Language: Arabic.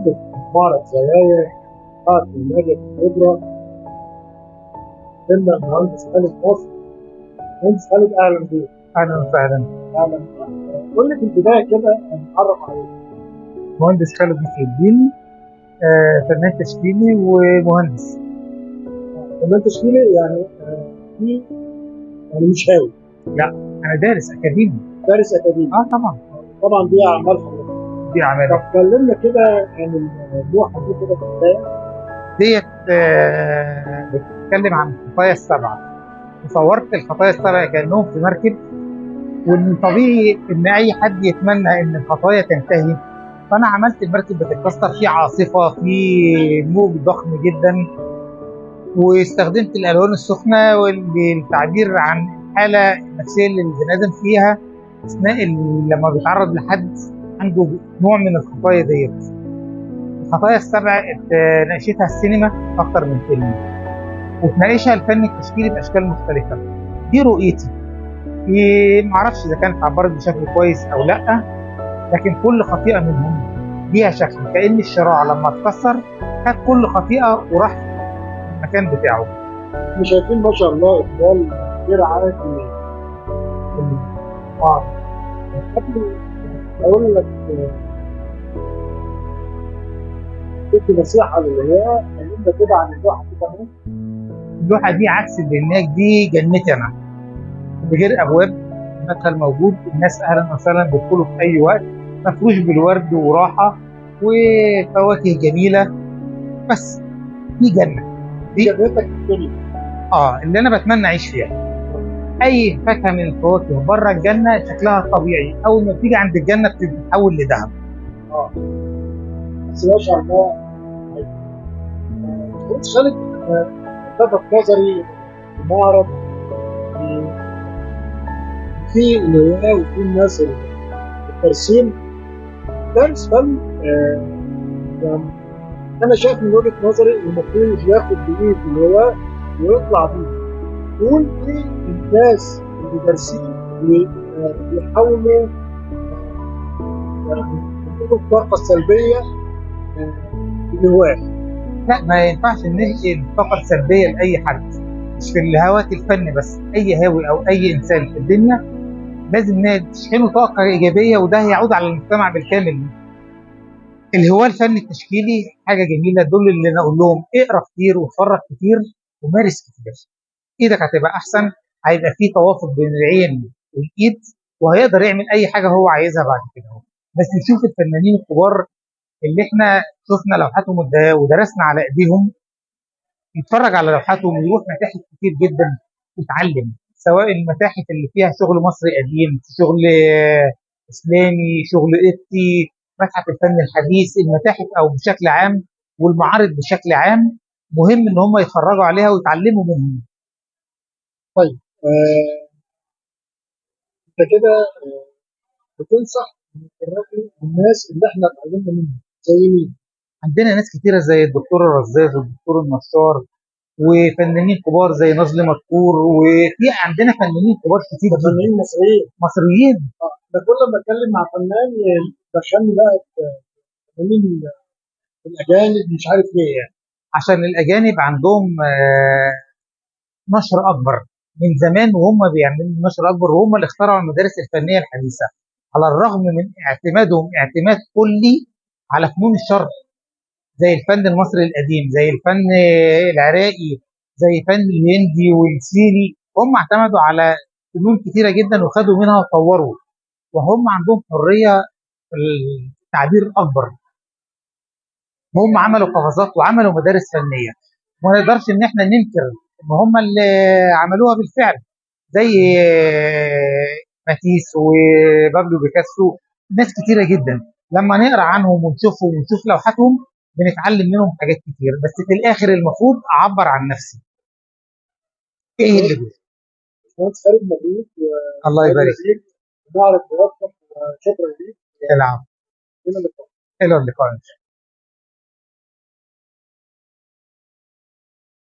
عندك معرض زوايا قاعة النادي في الخبرة. كنا المهندس خالد مصر، مهندس خالد أهلا بيك. اهلا وسهلا. أهلا. قول لي في البداية كده نتعرف عليك. مهندس خالد محي الدين، فنان تشكيلي ومهندس. فنان تشكيلي يعني في يعني مش هاوي، لا، انا دارس اكاديمي. دارس أكاديمي. طبعا. طبعا دي أعمال حضرتك. دي اعمالي. طب كلمنا كده عن اللوحة دي كده في البداية. ديت بتتكلم عن الخطايا السبعه. وصورت الخطايا السبعه كانهم في مركب، وان طبيعي ان اي حد يتمنى ان الخطايا تنتهي. فانا عملت المركب بتتكسر في عاصفه، في موج ضخم جدا، واستخدمت الالوان السخنه للتعبير عن الحاله النفسيه اللي البني ادم فيها اثناء لما بيتعرض لحد عنده نوع من الخطايا ديت. الخطايا السبع ناقشتها السينما اكتر من فيلم، وتناقشها الفن التشكيلي باشكال مختلفه. دي رؤيتي. معرفش اذا كانت عبرت بشكل كويس او لا، لكن كل خطيئه منهم ليها شكل، كأن الشراع لما اتكسر خد كل خطيئه وراح المكان بتاعه. احنا شايفين ما شاء الله إقبال غير عادي في المعرض. قبل أقول لك كنت نصيحة للعيال كلمنا كده عن اللوحة دي كمان. اللوحه دي عكس البرناج، دي جنتي انا، بغير ابواب، المدخل موجود، الناس اهلا وسهلا بيدخلوا في اي وقت، مفروش بالورد وراحه وفواكه جميله. بس دي جنه، دي جنتك في الدنيا. اللي انا بتمنى اعيش فيها. اي فاكهه من الفواكه بره الجنه شكلها طبيعي، اول ما بتيجي عند الجنه بتتحول لذهب. بس ما شاء الله. كنت خالد لفت نظري المعرض في الهواة وفي الناس الترسيم درس فن. يعني انا شايف من وجهه نظري المفروض ياخد بايد الهواة ويطلع بيه يقول ايه الناس اللي دارسين ويحاولوا يعني يدوا الطاقه السلبيه للهواة. لا، ما ينفعش ننقل الطاقه السلبيه لاي حد، مش في الهواة الفن بس، اي هاوي او اي انسان في الدنيا لازم تشحنه طاقه ايجابيه، وده هيعود على المجتمع بالكامل. الهواة الفن التشكيلي حاجه جميله، دول اللي انا اقول لهم اقرا كتير واتفرج كتير ومارس كتير، ايدك هتبقى احسن، هيبقى في توافق بين العين والايد، وهيقدر يعمل اي حاجه هو عايزها بعد كده. بس نشوف الفنانين الكبار اللي احنا شفنا لوحاتهم ودرسنا على ايديهم، يتفرج على لوحاتهم ويروح متاحف كتير جدا يتعلم، سواء المتاحف اللي فيها شغل مصري قديم، شغل اسلامي، شغل قبطي، متحف الفن الحديث، المتاحف او بشكل عام والمعارض بشكل عام، مهم ان هم يتفرجوا عليها ويتعلموا منهم. طيب انت كده بتنصح الناس اللي احنا اتعلمنا منهم زي مين؟ عندنا ناس كتيره زي الدكتور الرزاز والدكتور النصار، وفنانين كبار زي نظلي مدكور، وفي عندنا فنانين كبار كتير جدا. فنانين مصريين. ده كل ما اتكلم مع فنان يدخلني بقى فنانين الاجانب مش عارف ليه يعني. عشان الاجانب عندهم نشر اكبر من زمان، وهم بيعملوا نشر اكبر، وهم اللي اخترعوا المدارس الفنيه الحديثه، على الرغم من اعتمادهم اعتماد كلي على فنون الشرق، زي الفن المصري القديم، زي الفن العراقي، زي الفن الهندي والصيني. هم اعتمدوا على فنون كثيره جدا وخدوا منها وطوروا، وهم عندهم حريه في التعبير اكبر. هم عملوا قفزات وعملوا مدارس فنيه، وما نقدرش ان احنا ننكر ان هم اللي عملوها بالفعل، زي ماتيس وبابلو بيكاسو، ناس كتيره جدا. لما نقرا عنهم ونشوفهم ونشوف لوحاتهم بنتعلم منهم حاجات كتير، بس في الاخر المفروض اعبر عن نفسي. ايه اللي بيه؟ باشمهندس خالد مبروك. الله يبارك فيك. نعرف بوفق وشكرا ليك. العفو. الى اللقاء.